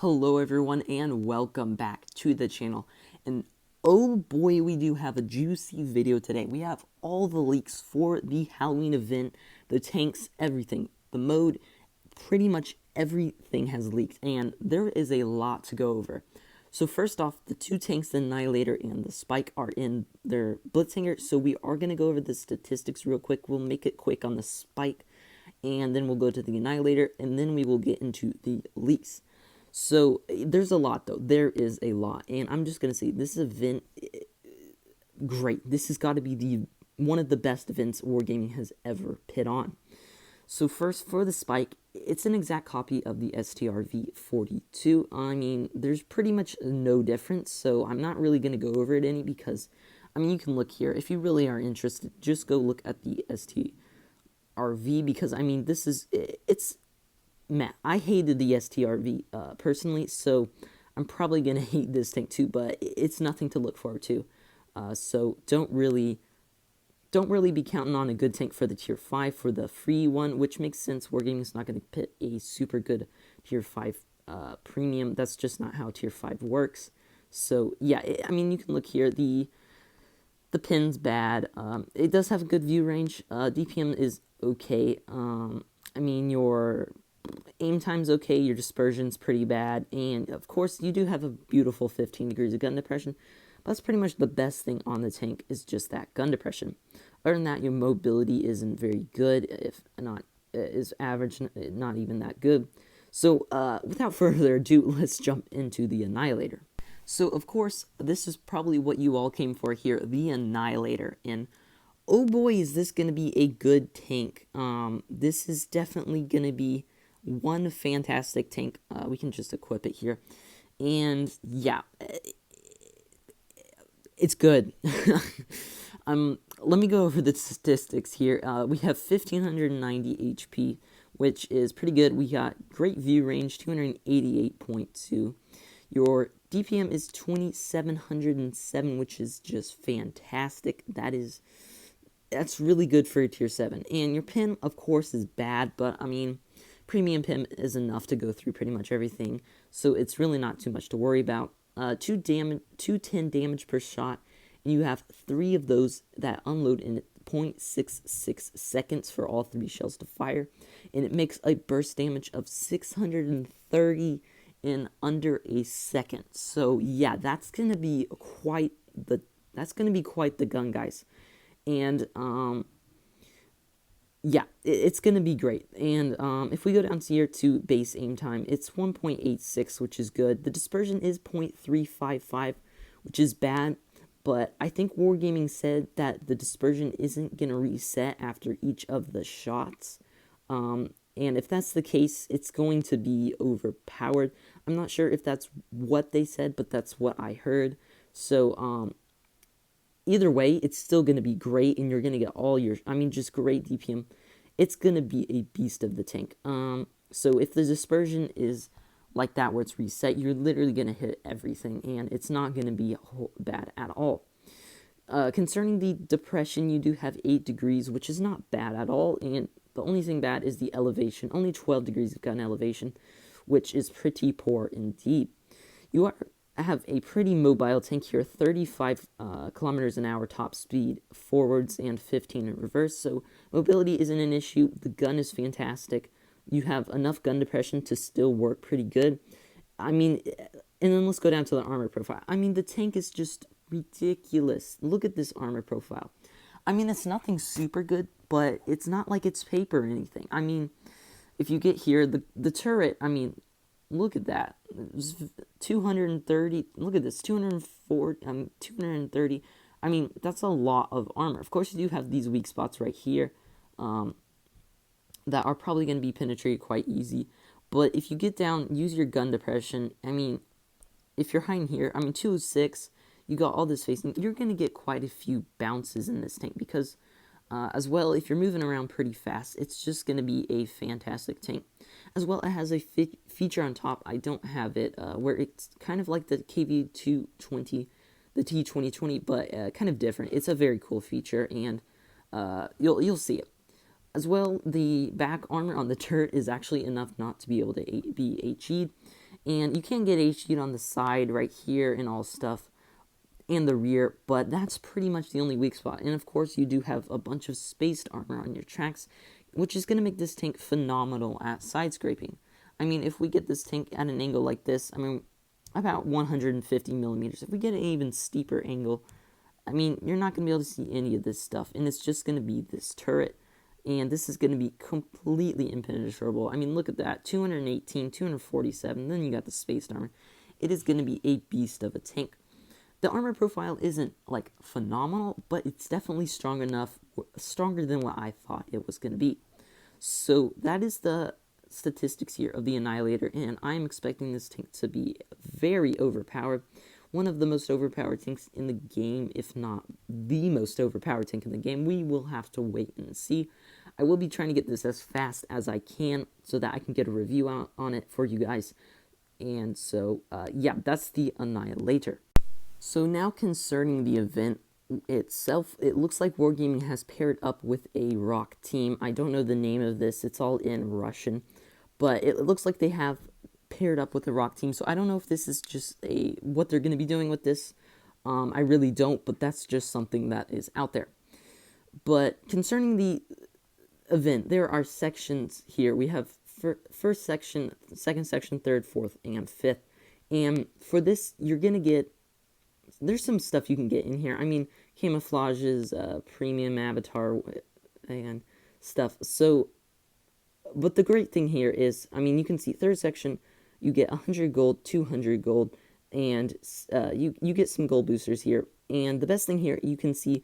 Hello everyone and welcome back to the channel. And oh boy, we do have a juicy video today. We have all the leaks for the Halloween event, the tanks, everything. The mode, pretty much everything has leaked and there is a lot to go over. So first off, the two tanks, the Annihilator and the Spike, are in their blitz hangar. So we are going to go over the statistics real quick. We'll make it quick on the Spike and then we'll go to the Annihilator and then we will get into the leaks. So there's a lot though. There is a lot, and I'm just gonna say this event, great. This has got to be one of the best events Wargaming has ever put on. So first, for the Spike, it's an exact copy of the STRV-42. I mean, there's pretty much no difference, so I'm not really gonna go over it any because, I mean, you can look here if you really are interested. Just go look at the STRV because I mean, it's. Matt, I hated the STRV personally, so I'm probably gonna hate this tank too. But it's nothing to look forward to. So don't really be counting on a good tank for the tier 5 for the free one, which makes sense. Wargaming is not gonna pit a super good tier 5 premium. That's just not how tier 5 works. So yeah, I mean, you can look here. The pin's bad. It does have a good view range. DPM is okay. I mean, your aim time's okay, your dispersion's pretty bad, and of course you do have a beautiful 15 degrees of gun depression, but that's pretty much the best thing on the tank is just that gun depression. Other than that, your mobility isn't very good, if not is average, not even that good. So without further ado, let's jump into the Annihilator. So of course, this is probably what you all came for here, the Annihilator, and oh boy, is this going to be a good tank. This is definitely going to be one fantastic tank. We can just equip it here, and yeah, it's good. Let me go over the statistics here. We have 1590 HP, which is pretty good. We got great view range, 288.2. Your DPM is 2707, which is just fantastic. That's really good for a tier 7. And your pin, of course, is bad, but I mean, premium pin is enough to go through pretty much everything, so it's really not too much to worry about. 210 damage per shot, and you have 3 of those that unload in 0.66 seconds for all 3 shells to fire, and it makes a burst damage of 630 in under a second. So yeah, that's gonna be quite the gun, guys. And yeah, it's going to be great. And if we go down here to base aim time, it's 1.86, which is good. The dispersion is 0.355, which is bad. But I think Wargaming said that the dispersion isn't going to reset after each of the shots. And if that's the case, it's going to be overpowered. I'm not sure if that's what they said, but that's what I heard. So, either way, it's still going to be great, and you're going to get all your, I mean, just great DPM. It's going to be a beast of the tank. So if the dispersion is like that where it's reset, you're literally going to hit everything, and it's not going to be bad at all. Concerning the depression, you do have 8 degrees, which is not bad at all, and the only thing bad is the elevation. Only 12 degrees of gun elevation, which is pretty poor indeed. You have a pretty mobile tank here, 35 kilometers an hour top speed forwards and 15 in reverse, so mobility isn't an issue. The gun is fantastic. You have enough gun depression to still work pretty good. I mean, and then let's go down to the armor profile. I mean, the tank is just ridiculous. Look at this armor profile. I mean, it's nothing super good, but it's not like it's paper or anything. I mean, if you get here, the turret, I mean, look at that. It was 230. Look at this. 230. I mean, that's a lot of armor. Of course, you do have these weak spots right here that are probably going to be penetrated quite easy. But if you get down, use your gun depression. I mean, if you're hiding here, I mean, 206, you got all this facing. You're going to get quite a few bounces in this tank because, as well, if you're moving around pretty fast, it's just going to be a fantastic tank. As well, it has a feature on top. I don't have it, where it's kind of like the KV-220, the T2020, but kind of different. It's a very cool feature, and you'll see it. As well, the back armor on the turret is actually enough not to be able to be HE'd, And you can get HU'd on the side right here and all stuff, and the rear, but that's pretty much the only weak spot. And of course, you do have a bunch of spaced armor on your tracks, which is going to make this tank phenomenal at side scraping. I mean, if we get this tank at an angle like this, I mean, about 150 millimeters, if we get an even steeper angle, I mean, you're not going to be able to see any of this stuff, and it's just going to be this turret, and this is going to be completely impenetrable. I mean, look at that, 218, 247, then you got the spaced armor. It is going to be a beast of a tank. The armor profile isn't, like, phenomenal, but it's definitely strong enough, stronger than what I thought it was going to be. So that is the statistics here of the Annihilator, and I'm expecting this tank to be very overpowered. One of the most overpowered tanks in the game, if not the most overpowered tank in the game. We will have to wait and see. I will be trying to get this as fast as I can so that I can get a review out on it for you guys. And so, yeah, that's the Annihilator. So now concerning the event itself, it looks like Wargaming has paired up with a rock team. I don't know the name of this, it's all in Russian, but it looks like they have paired up with a rock team, so I don't know if this is just what they're going to be doing with this. I really don't, but that's just something that is out there. But concerning the event, there are sections here. We have first section, second section, third, fourth, and fifth. And for this, you're going to get, there's some stuff you can get in here. I mean, camouflages, premium avatar, and stuff. So, but the great thing here is, I mean, you can see third section, you get 100 gold, 200 gold, and you get some gold boosters here. And the best thing here, you can see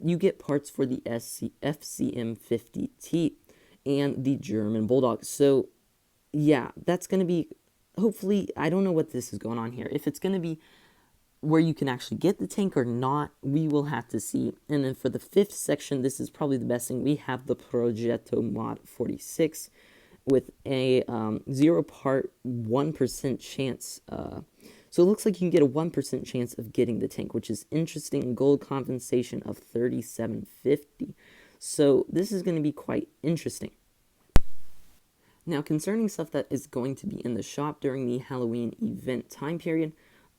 you get parts for the FCM50T and the German Bulldog. So, yeah, that's going to be, hopefully, I don't know what this is going on here. If it's going to be where you can actually get the tank or not, we will have to see. And then for the fifth section, this is probably the best thing. We have the Progetto Mod 46 with a 0 part 1% chance. So it looks like you can get a 1% chance of getting the tank, which is interesting. Gold compensation of 3750. So this is going to be quite interesting. Now, concerning stuff that is going to be in the shop during the Halloween event time period,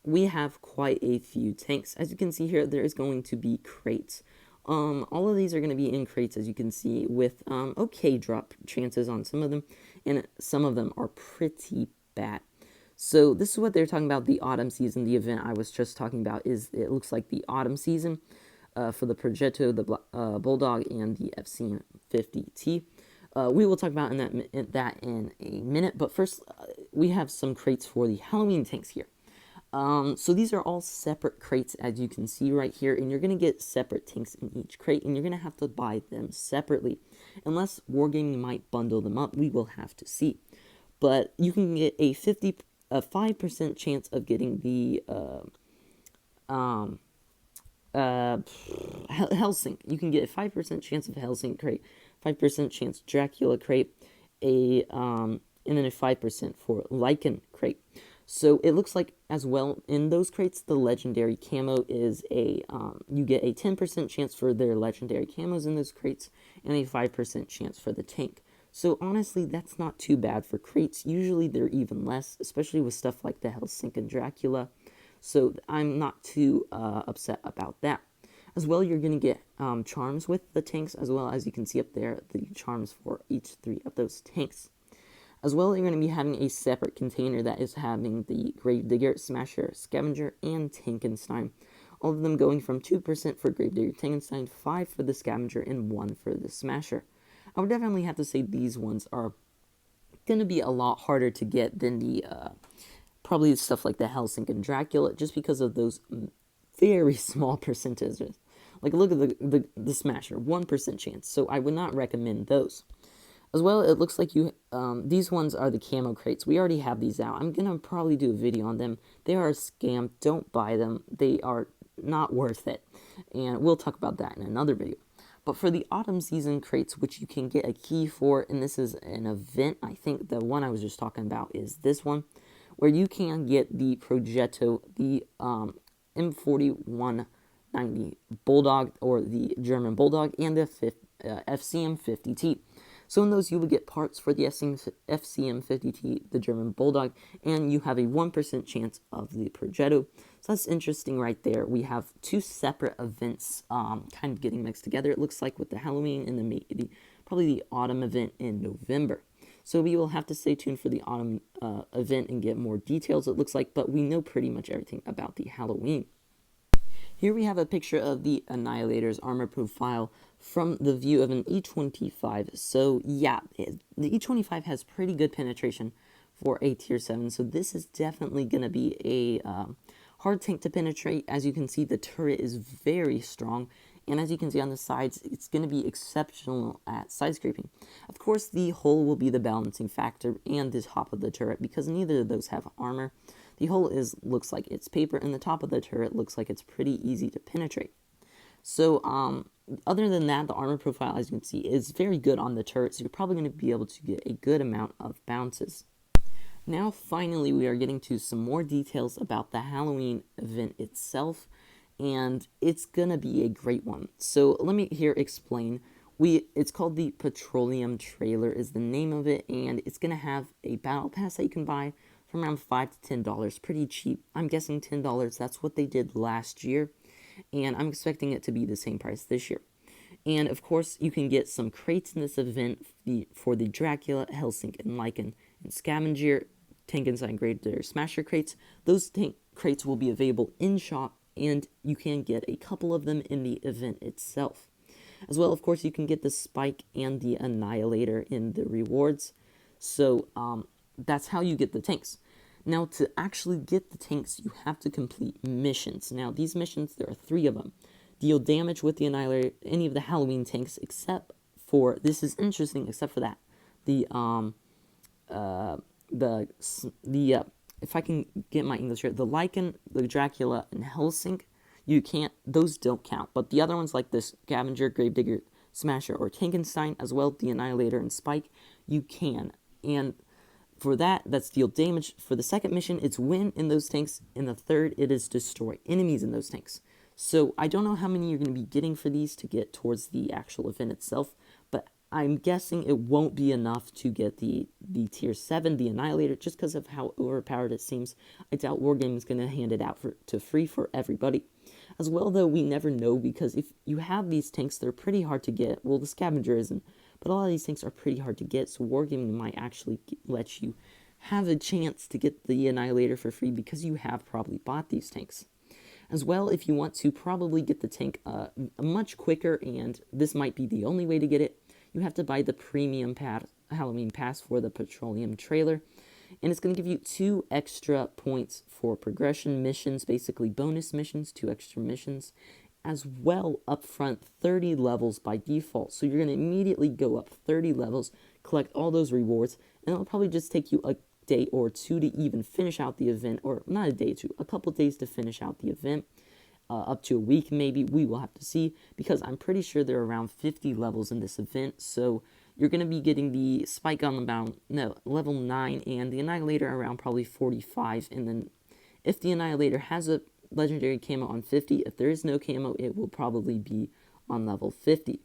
we have quite a few tanks. As you can see here, there is going to be crates. All of these are going to be in crates, as you can see, with okay drop chances on some of them, and some of them are pretty bad. So this is what they're talking about, the autumn season. The event I was just talking about is, it looks like the autumn season for the Progetto, the Bulldog, and the FCM50T. We will talk about that in a minute, but first we have some crates for the Halloween tanks here. So these are all separate crates, as you can see right here, and you're going to get separate tanks in each crate, and you're going to have to buy them separately. Unless Wargaming might bundle them up, we will have to see. But you can get a 5% chance of getting the Helsink. You can get a 5% chance of Helsink crate, 5% chance Dracula crate, and then a 5% for Lycan crate. So it looks like, as well, in those crates, the legendary camo is you get a 10% chance for their legendary camos in those crates, and a 5% chance for the tank. So honestly, that's not too bad for crates. Usually they're even less, especially with stuff like the Helsink and Dracula. So I'm not too upset about that. As well, you're going to get charms with the tanks, as well as you can see up there, the charms for each 3 of those tanks. As well, you're going to be having a separate container that is having the Gravedigger, Smasher, Scavenger, and Tankenstein. All of them going from 2% for Gravedigger, Tankenstein, 5 for the Scavenger, and 1 for the Smasher. I would definitely have to say these ones are going to be a lot harder to get than the, probably stuff like the Helsink and Dracula, just because of those very small percentages. Like, look at the Smasher, 1% chance, so I would not recommend those. As well, it looks like these ones are the camo crates. We already have these out. I'm going to probably do a video on them. They are a scam. Don't buy them. They are not worth it. And we'll talk about that in another video. But for the autumn season crates, which you can get a key for, and this is an event, I think the one I was just talking about is this one, where you can get the Progetto, the M4190 Bulldog, or the German Bulldog, and the FCM50T. So in those, you will get parts for the FCM50T, the German Bulldog, and you have a 1% chance of the Progetto. So that's interesting right there. We have two separate events kind of getting mixed together, it looks like, with the Halloween and probably the autumn event in November. So we will have to stay tuned for the autumn event and get more details, it looks like, but we know pretty much everything about the Halloween. Here we have a picture of the Annihilator's armor profile from the view of an E25. So yeah, the E25 has pretty good penetration for a tier 7. So this is definitely going to be a hard tank to penetrate. As you can see, the turret is very strong. And as you can see on the sides, it's going to be exceptional at side scraping. Of course, the hull will be the balancing factor and the top of the turret because neither of those have armor. The hull looks like it's paper, and the top of the turret looks like it's pretty easy to penetrate. So, other than that, the armor profile, as you can see, is very good on the turret, so you're probably going to be able to get a good amount of bounces. Now, finally, we are getting to some more details about the Halloween event itself, and it's going to be a great one. So, let me here explain. It's called the Petroleum Trailer is the name of it, and it's going to have a battle pass that you can buy from around $5 to $10, pretty cheap. I'm guessing $10, that's what they did last year, and I'm expecting it to be the same price this year. And of course, you can get some crates in this event for the Dracula, Helsink, and Lycan, and Scavenger, Tankenstein Grader Smasher crates. Those crates will be available in shop, and you can get a couple of them in the event itself. As well, of course, you can get the Spike and the Annihilator in the rewards. So, that's how you get the tanks. Now, to actually get the tanks, you have to complete missions. Now, these missions, there are 3 of them. Deal damage with the Annihilator, any of the Halloween tanks, except for, this is interesting, except for that, if I can get my English right, the Lycan, the Dracula, and Helsink, those don't count. But the other ones, like the Scavenger, Gravedigger, Smasher, or Tankenstein, as well as the Annihilator and Spike, you can. And for that, that's deal damage. For the second mission, it's win in those tanks. In the third, it is destroy enemies in those tanks. So I don't know how many you're going to be getting for these to get towards the actual event itself, but I'm guessing it won't be enough to get the tier 7, the Annihilator, just because of how overpowered it seems. I doubt Wargaming is going to hand it out to free for everybody. As well, though, we never know, because if you have these tanks, they're pretty hard to get. Well, the Scavenger isn't. But a lot of these things are pretty hard to get, so Wargaming might actually let you have a chance to get the Annihilator for free because you have probably bought these tanks. As well, if you want to probably get the tank much quicker, and this might be the only way to get it, you have to buy the premium Halloween pass for the Petroleum Trailer. And it's going to give you 2 extra points for progression missions, basically bonus missions, 2 extra missions. As well, up front, 30 levels by default. So you're going to immediately go up 30 levels, collect all those rewards, and it'll probably just take you a day or 2 to even finish out the event, or not a day or 2, a couple days to finish out the event, up to a week maybe. We will have to see, because I'm pretty sure there are around 50 levels in this event. So you're going to be getting the Spike on level 9, and the Annihilator around probably 45, and then if the Annihilator has a legendary camo on 50. If there is no camo, it will probably be on level 50.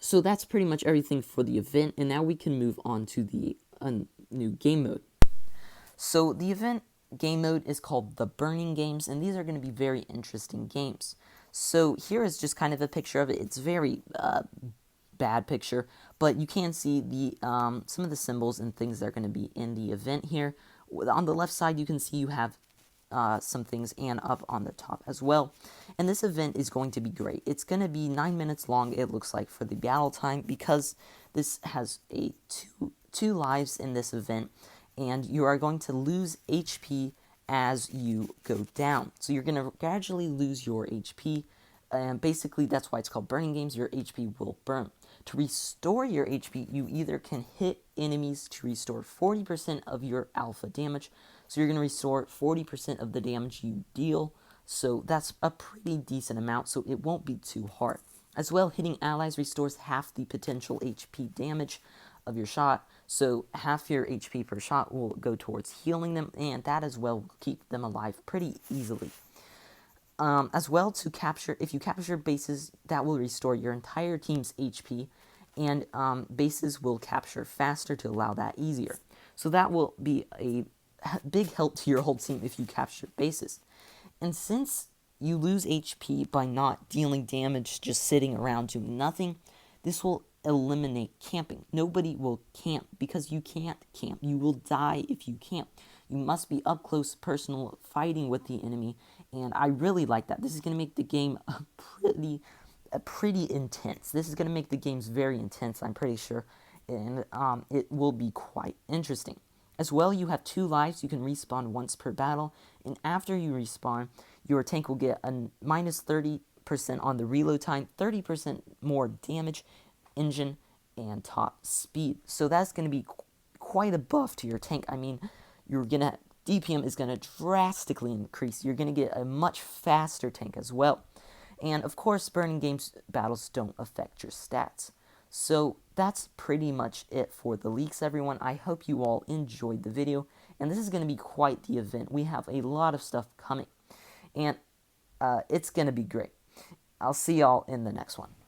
So that's pretty much everything for the event, and now we can move on to the new game mode. So the event game mode is called the Burning Games, and these are going to be very interesting games. So here is just kind of a picture of it. It's very bad picture, but you can see the some of the symbols and things that are going to be in the event here. On the left side, you can see you have some things, and up on the top as well. And this event is going to be great. It's going to be 9 minutes long, it looks like, for the battle time, because this has a two lives in this event, and you are going to lose HP as you go down. So you're going to gradually lose your HP, and basically that's why it's called Burning Games. Your HP will burn. To restore your HP, you either can hit enemies to restore 40% of your alpha damage. So you're going to restore 40% of the damage you deal. So that's a pretty decent amount, so it won't be too hard. As well, hitting allies restores half the potential HP damage of your shot. So half your HP per shot will go towards healing them, and that as well will keep them alive pretty easily. As well, if you capture bases, that will restore your entire team's HP, and bases will capture faster to allow that easier. So that will be a big help to your whole team if you capture bases. And since you lose HP by not dealing damage just sitting around doing nothing, this will eliminate camping. Nobody will camp because you can't camp. You will die if you camp. You must be up close, personal, fighting with the enemy, and I really like that. This is going to make the game pretty intense. This is going to make the games very intense, I'm pretty sure, and it will be quite interesting. As well, you have 2 lives. You can respawn once per battle, and after you respawn, your tank will get a minus 30% on the reload time, 30% more damage, engine, and top speed. So that's going to be quite a buff to your tank. I mean, DPM is going to drastically increase. You're going to get a much faster tank as well. And of course, burning games battles don't affect your stats. So that's pretty much it for the leaks, everyone. I hope you all enjoyed the video, and this is going to be quite the event. We have a lot of stuff coming, and it's going to be great. I'll see y'all in the next one.